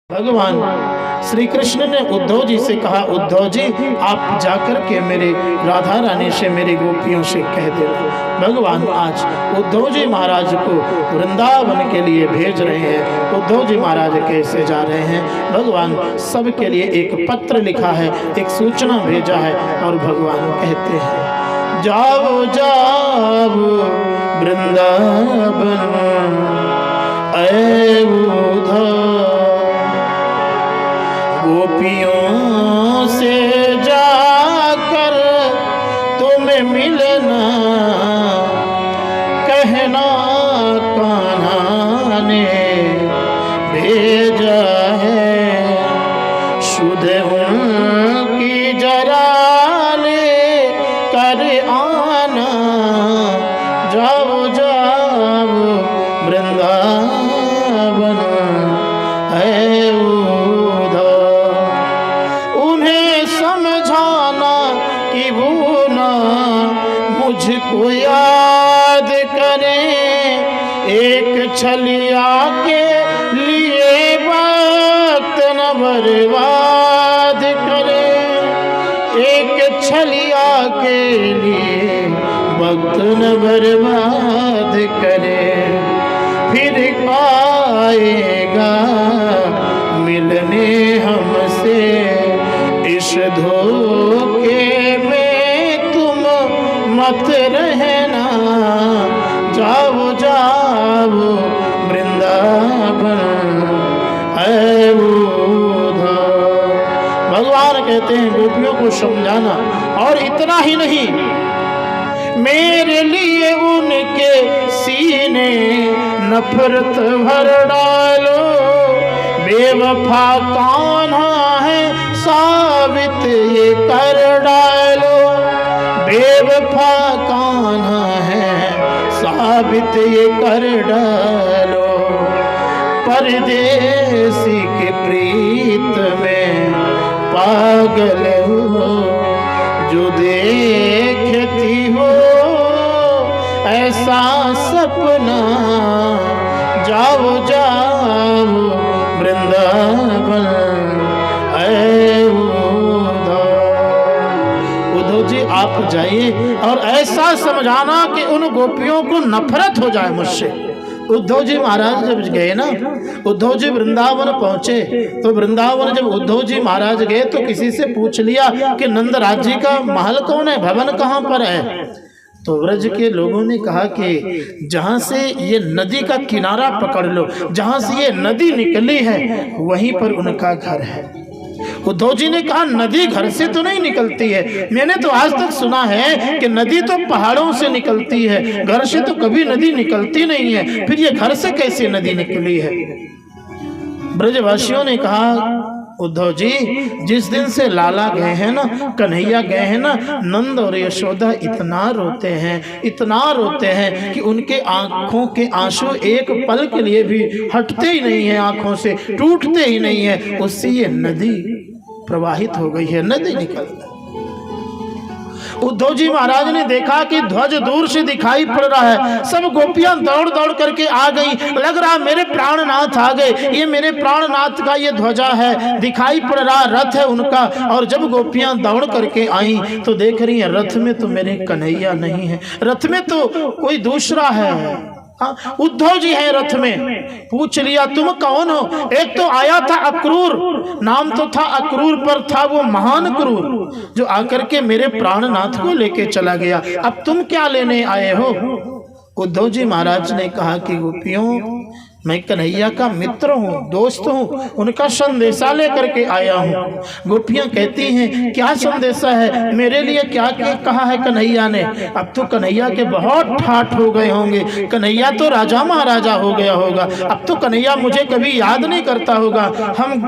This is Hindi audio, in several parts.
भगवान श्री कृष्ण ने उद्धव जी से कहा, उद्धव जी आप जाकर के मेरे राधा रानी से, मेरी गोपियों से कह देना। भगवान आज उद्धव जी महाराज को वृंदावन के लिए भेज रहे हैं। उद्धव जी महाराज कैसे जा रहे हैं? भगवान सबके लिए एक पत्र लिखा है, एक सूचना भेजा है और भगवान कहते हैं, जाओ जाओ वृंदावन ऐ उद्धव, गोपियों से जाकर तुम्हें मिलना, कहना कान्हा ने भेजा है, शुद्ध उनकी जरा ले कर आना, जाओ जाओ वृंदावन है मुझको याद करें, एक छलिया के लिए वक्त न बर्बाद करें, एक छलिया के लिए वक्त न बर्बाद करें, फिर आएगा मिलने हमसे, इस धोखे में मत रहना, जाओ जाओ वृंदावन ऐ उद्धव। भगवान कहते हैं गोपियों को समझाना, और इतना ही नहीं, मेरे लिए उनके सीने नफरत भर डालो, बेवफा कान्हा है साबित ये कर डालो, बेवफा कान्हा है साबित ये कर डालो, परदेसी के प्रीत में पागल हो, जो देखती हो ऐसा सपना, जाओ जाओ वृंदावन ऐ उद्धव जी आप जाइए और ऐसा समझाना कि उन गोपियों को नफरत हो जाए मुझसे। उद्धव जी महाराज जब गए ना, उद्धव जी वृंदावन पहुंचे, तो वृंदावन जब उद्धव जी महाराज गए तो किसी से पूछ लिया कि नंदराज जी का महल कौन है, भवन कहाँ पर है? तो व्रज के लोगों ने कहा कि जहाँ से ये नदी का किनारा पकड़ लो, जहाँ से ये नदी निकली है वहीं पर उनका घर है। उद्धव जी ने कहा, नदी घर से तो नहीं निकलती है, मैंने तो आज तक सुना है कि नदी तो पहाड़ों से निकलती है, घर से तो कभी नदी निकलती नहीं है, फिर ये घर से कैसे नदी निकली है? ब्रजवासियों ने कहा, उद्धव जी जिस दिन से लाला गए हैं ना, कन्हैया गए हैं ना, नंद और यशोदा इतना रोते हैं कि उनके आंखों के आंसू एक पल के लिए भी हटते ही नहीं है, आंखों से टूटते ही नहीं है, उससे ये नदी प्रवाहित हो गई है, नदी निकल गई। उद्धव जी महाराज ने देखा कि ध्वज दूर से दिखाई पड़ रहा है, सब गोपियां दौड़ दौड़ करके आ गई, लग रहा मेरे प्राणनाथ आ गए, ये मेरे प्राणनाथ का ये ध्वजा है, दिखाई पड़ रहा रथ है उनका। और जब गोपियां दौड़ करके आई तो देख रही है रथ में तो मेरे कन्हैया नहीं है, रथ में तो कोई दूसरा है। उद्धव जी हैं रथ में। पूछ लिया तुम कौन हो? एक तो आया था अक्रूर, नाम तो था अक्रूर पर था वो महान क्रूर जो आकर के मेरे प्राणनाथ को लेके चला गया, अब तुम क्या लेने आए हो? उद्धव जी महाराज ने कहा कि गोपियों मैं कन्हैया का मित्र हूँ, दोस्त हूँ, उनका संदेशा लेकर के आया हूँ। गोपियाँ कहती हैं क्या संदेशा है, मेरे लिए क्या क्या कहा है कन्हैया ने? अब तो कन्हैया के बहुत ठाठ हो गए होंगे, कन्हैया तो राजा महाराजा हो गया होगा, अब तो कन्हैया मुझे कभी याद नहीं करता होगा। हम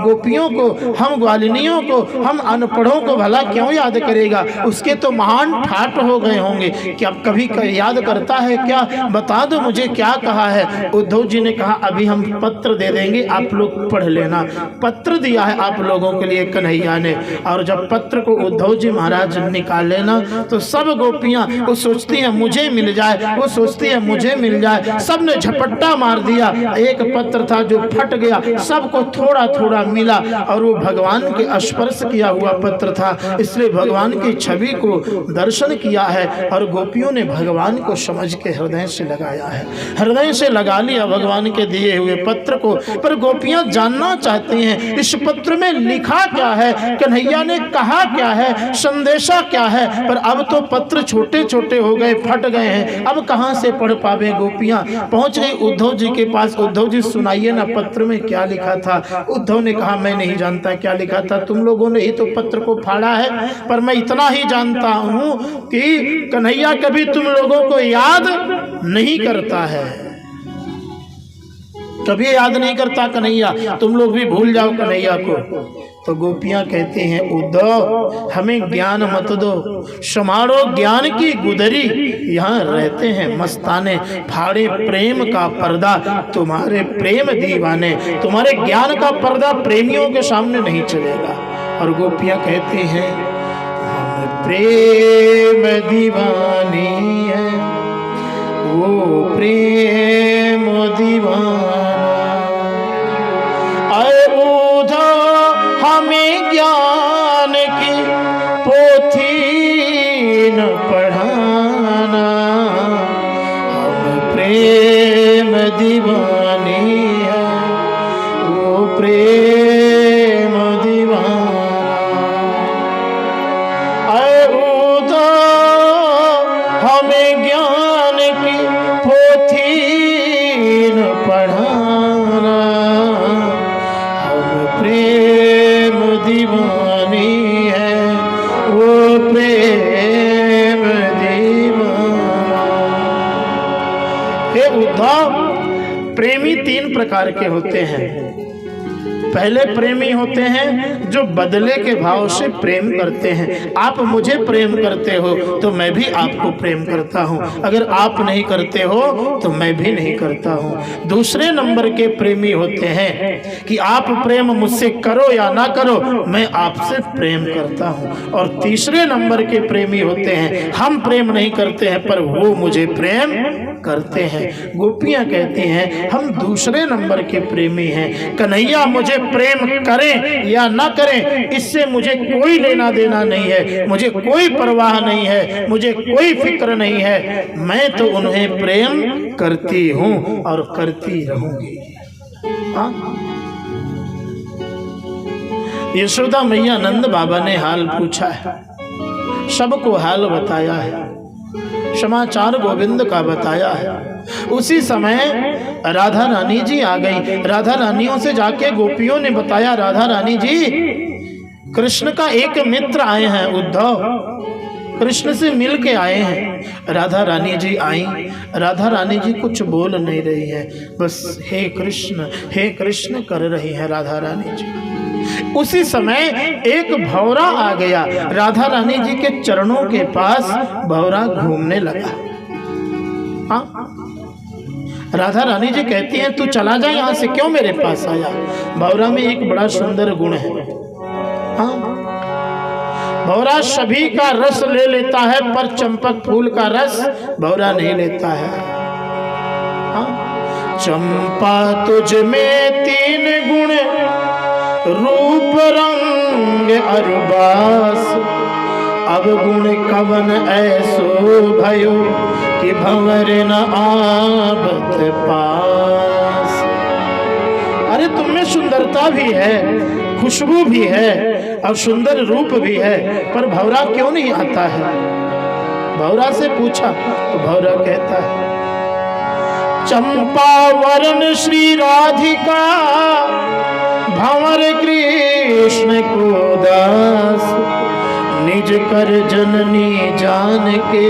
गोपियों को, हम ग्वालिनियों को, हम अनपढ़ों को भला क्यों याद करेगा? उसके तो महान ठाठ हो गए होंगे, क्या कभी याद करता है क्या? बता दो मुझे क्या कहा है। उद्धव उद्धव जी ने कहा अभी हम पत्र दे देंगे, आप लोग पढ़ लेना। पत्र दिया है आप लोगों के लिए कन्हैया ने। और जब पत्र को उद्धव जी महाराज निकाले ना तो सब गोपियां वो सोचती हैं मुझे मिल जाए, वो सोचती है मुझे मिल जाए। सब ने झपट्टा मार दिया। एक पत्र था जो फट गया, सबको थोड़ा थोड़ा मिला और वो भगवान के स्पर्श किया हुआ पत्र था, इसलिए भगवान की छवि को दर्शन किया है और गोपियों ने भगवान को समझ के हृदय से लगाया है, हृदय से लगा लिया भगवान के दिए हुए पत्र को। पर गोपियां जानना चाहती हैं इस पत्र में लिखा क्या है, कन्हैया ने कहा क्या है, संदेशा क्या है। पर अब तो पत्र छोटे छोटे हो गए, फट गए हैं, अब कहां से पढ़ पावे गोपियां। पहुंच गई उद्धव जी के पास। उद्धव जी सुनाइए ना पत्र में क्या लिखा था। उद्धव ने कहा मैं नहीं जानता क्या लिखा था, तुम लोगों ने ही तो पत्र को फाड़ा है। पर मैं इतना ही जानता हूं कि कन्हैया कभी तुम लोगों को याद नहीं करता है, कभी याद नहीं करता कन्हैया, तुम लोग भी भूल जाओ कन्हैया को। तो गोपियां कहती हैं उद्धव हमें ज्ञान मत दो, समारो ज्ञान की गुदरी, यहाँ रहते हैं मस्ताने, फाड़े प्रेम का पर्दा तुम्हारे प्रेम दीवाने। तुम्हारे ज्ञान का पर्दा प्रेमियों के सामने नहीं चलेगा। और गोपियां कहती हैं हम प्रेम दीवानी है, वो प्रेम दीवाना। हमें ज्ञान की पोथी न पढ़ाना, हम प्रेम दीवानी है, वो प्रेम दीवाना। हमें ज्ञान की पोथी न पढ़ाना, हम प्रेम दीवानी है, वो प्रेम दीवाना। हे उद्धव, प्रेमी तीन प्रकार के होते हैं। पहले प्रेमी होते हैं जो बदले के भाव से प्रेम करते हैं। आप मुझे प्रेम करते हो तो मैं भी आपको प्रेम करता हूँ, अगर आप नहीं करते हो तो मैं भी नहीं करता हूँ। दूसरे नंबर के प्रेमी होते हैं कि आप प्रेम मुझसे करो या ना करो, मैं आपसे प्रेम करता हूँ। और तीसरे नंबर के प्रेमी होते हैं हम प्रेम नहीं करते हैं पर वो मुझे प्रेम करते हैं। गोपियां कहती हैं हम दूसरे नंबर के प्रेमी हैं, कन्हैया मुझे प्रेम करें या ना करें इससे मुझे कोई लेना देना नहीं है, मुझे कोई परवाह नहीं है, मुझे कोई फिक्र नहीं है, मैं तो उन्हें प्रेम करती हूं और करती रहूंगी। यशोदा मैया नंद बाबा ने हाल पूछा है, सबको हाल बताया है, समाचार गोविंद का बताया है। उसी समय राधा रानी जी आ गई। राधा रानियों से जाके गोपियों ने बताया राधा रानी जी कृष्ण का एक मित्र आए हैं उद्धव, कृष्ण से मिल के आए हैं। राधा रानी जी आई। राधा रानी जी कुछ बोल नहीं रही है, बस हे कृष्ण कर रही है राधा रानी जी। उसी समय एक भौरा आ गया, राधा रानी जी के चरणों के पास भौरा घूमने लगा। राधा रानी जी कहती हैं तू चला जा यहाँ से, क्यों मेरे पास आया। भौरा में एक बड़ा सुंदर गुण है, भौरा सभी का रस ले लेता है पर चंपक फूल का रस भौरा नहीं लेता है। चंपा तुझ में तीन गुण, रूप रंग अरुबास, अब गुण कवन ऐसो भयो कि भंवर न आवत पास। अरे तुम में सुंदरता भी है, खुशबू भी है और सुंदर रूप भी है, पर भौरा क्यों नहीं आता है। भौरा से पूछा तो भौरा कहता है चंपा वरण श्री राधिका, भंवर कृष्ण को दास, निज कर जननी जान के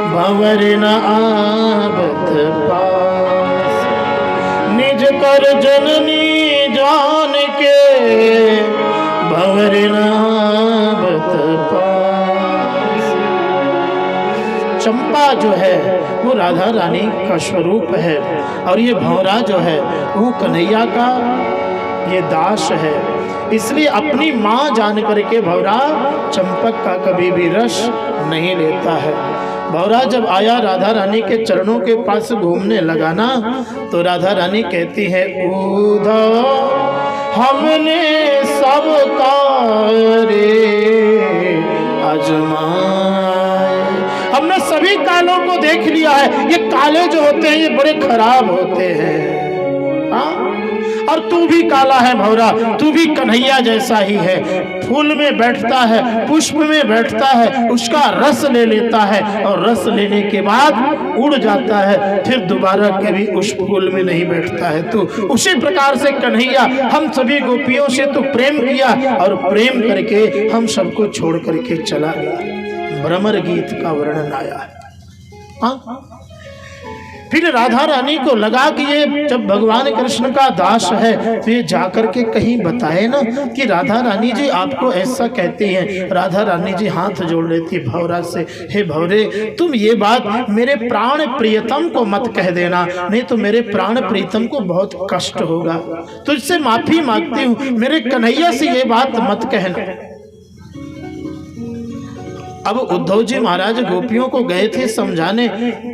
भंवर न आवत पास। निज कर जननी जान के भंवर न आवत पास। चंपा जो है वो राधा रानी का स्वरूप है। और ये भंवरा जो है वो कन्हैया का ये दास है। इसलिए अपनी माँ जान करके भंवरा चंपक का कभी भी रस नहीं लेता है। भंवरा जब आया राधा रानी के चरणों के पास घूमने लगा ना, तो राधा रानी कहती है, उद्धव हमने सब कार्य आजमाए, हमने सभी कालों को देख लिया है। ये काले जो होते हैं ये बड़े खराब होते हैं। हाँ, और तू भी काला है भंवरा, तू भी कन्हैया जैसा ही है। फूल में बैठता है, पुष्प में बैठता है, उसका रस ले लेता है और रस लेने के बाद उड़ जाता है, फिर दोबारा कभी उस फूल में नहीं बैठता है। तो उसी प्रकार से कन्हैया हम सभी गोपियों से तो प्रेम किया और प्रेम करके हम सबको छोड़ करके चला गया। भ्रमर गीत का वर्णन आया है। हाँ? फिर राधा रानी को लगा कि ये जब भगवान कृष्ण का दास है तो ये जाकर के कहीं बताए ना कि राधा रानी जी आपको ऐसा कहती हैं। राधा रानी जी हाथ जोड़ लेती भंवरा से, हे भंवरे तुम ये बात मेरे प्राण प्रियतम को मत कह देना, नहीं तो मेरे प्राण प्रियतम को बहुत कष्ट होगा। तुझसे माफी मांगती हूँ, मेरे कन्हैया से ये बात मत कहना। अब उद्धव जी महाराज गोपियों को गए थे समझाने।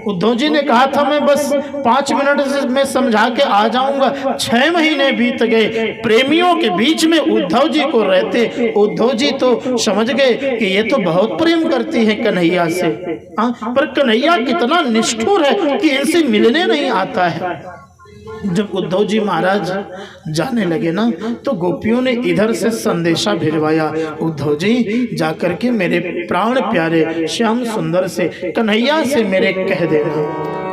उद्धव जी ने कहा था मैं बस 5 मिनट में समझा के आ जाऊंगा। 6 महीने बीत गए प्रेमियों के बीच में उद्धव जी को रहते। उद्धव जी तो समझ गए कि ये तो बहुत प्रेम करती है कन्हैया से। पर कन्हैया कितना निष्ठुर है कि इनसे मिलने नहीं आता है। जब उद्धव जी महाराज जाने लगे ना, तो गोपियों ने इधर से संदेशा भिजवाया, उद्धव जी जाकर के मेरे प्राण प्यारे श्याम सुंदर से कन्हैया से मेरे कह देना।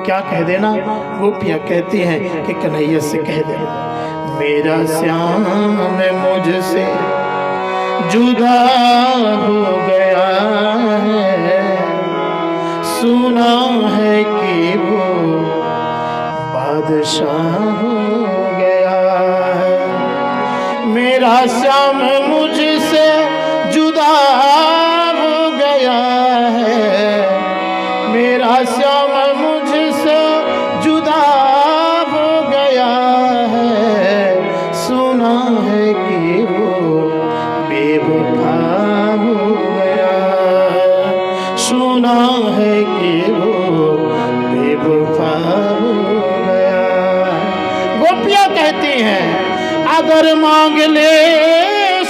क्या कह देना? गोपियां कहती हैं कि कन्हैया से कह देना, मेरा श्याम मुझसे जुदा हो गया है, सुना है कि वो बादशाह हो गया है। मेरा श्याम मुझसे जुदा हो गया है, मेरा श्याम मुझसे जुदा हो गया है, सुना है कि वो बेवफा हो गया है, सुना है कि वो बेवफा हो गया। गोपियां कहती हैं अगर मांग ले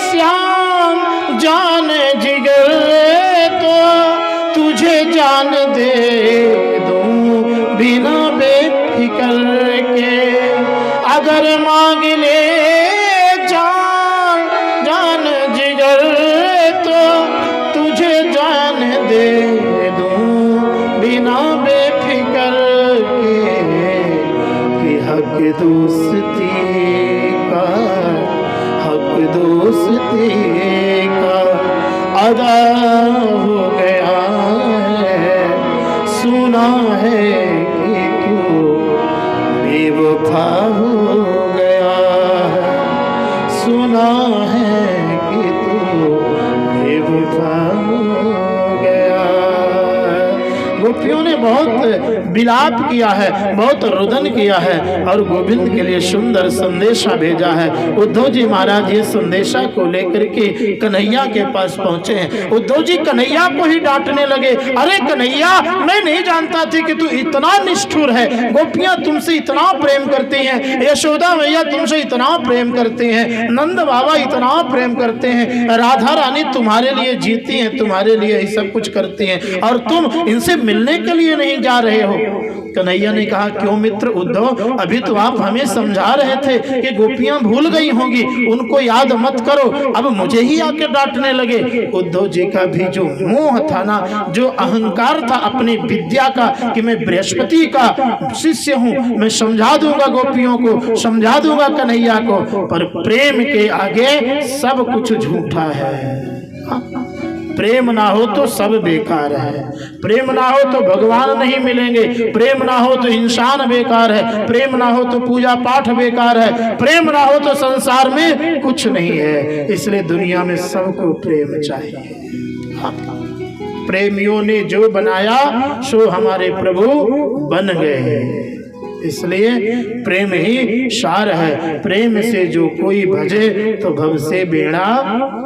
श्याम जान जिगर तो तुझे जान दे दूं बिना बेफिक्र के। अगर मांग ले जान जिगर तो तुझे जान दे दूं बिना बेफिक्र के। हक दोस्ती का, हक दोस्ती का अदा हो गया है, सुना है कि तू बेवफा हो गया है, सुना है कि तू बेवफा हो गया। गोपियों ने बहुत विलाप किया है, बहुत रुदन किया है और गोविंद के लिए सुंदर संदेशा भेजा है। उद्धव जी महाराज ये संदेशा को लेकर के कन्हैया के पास पहुंचे हैं। उद्धव जी कन्हैया को ही डांटने लगे, अरे कन्हैया मैं नहीं जानता थी कि तू इतना निष्ठुर है, गोपियां तुमसे इतना प्रेम करती हैं, यशोदा मैया तुमसे इतना प्रेम करते हैं, नंद बाबा इतना प्रेम करते हैं, राधा रानी तुम्हारे लिए जीती हैं, तुम्हारे लिए ही सब कुछ करती हैं और तुम इनसे मिलने के लिए नहीं जा रहे हो। कन्हैया ने कहा क्यों मित्र उद्धव, अभी तो आप हमें समझा रहे थे कि गोपियां भूल गई होंगी, उनको याद मत करो, अब मुझे ही आके डांटने लगे। उद्धव जी का भी जो मोह था ना, जो अहंकार था अपनी विद्या का कि मैं बृहस्पति का शिष्य हूँ, मैं समझा दूंगा गोपियों को, समझा दूंगा कन्हैया को, पर प्रेम के आगे सब कुछ झूठा है। प्रेम ना हो तो सब बेकार है, प्रेम ना हो तो भगवान नहीं मिलेंगे, प्रेम ना हो तो इंसान बेकार है, प्रेम ना हो तो पूजा पाठ बेकार है, प्रेम ना हो तो संसार में कुछ नहीं है। इसलिए दुनिया में सबको प्रेम चाहिए। प्रेमियों ने जो बनाया सो हमारे प्रभु बन गए। इसलिए प्रेम ही सार है। प्रेम से जो कोई भजे तो भव से बेड़ा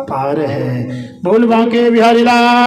पार है। बोल बांके बिहारी लाल।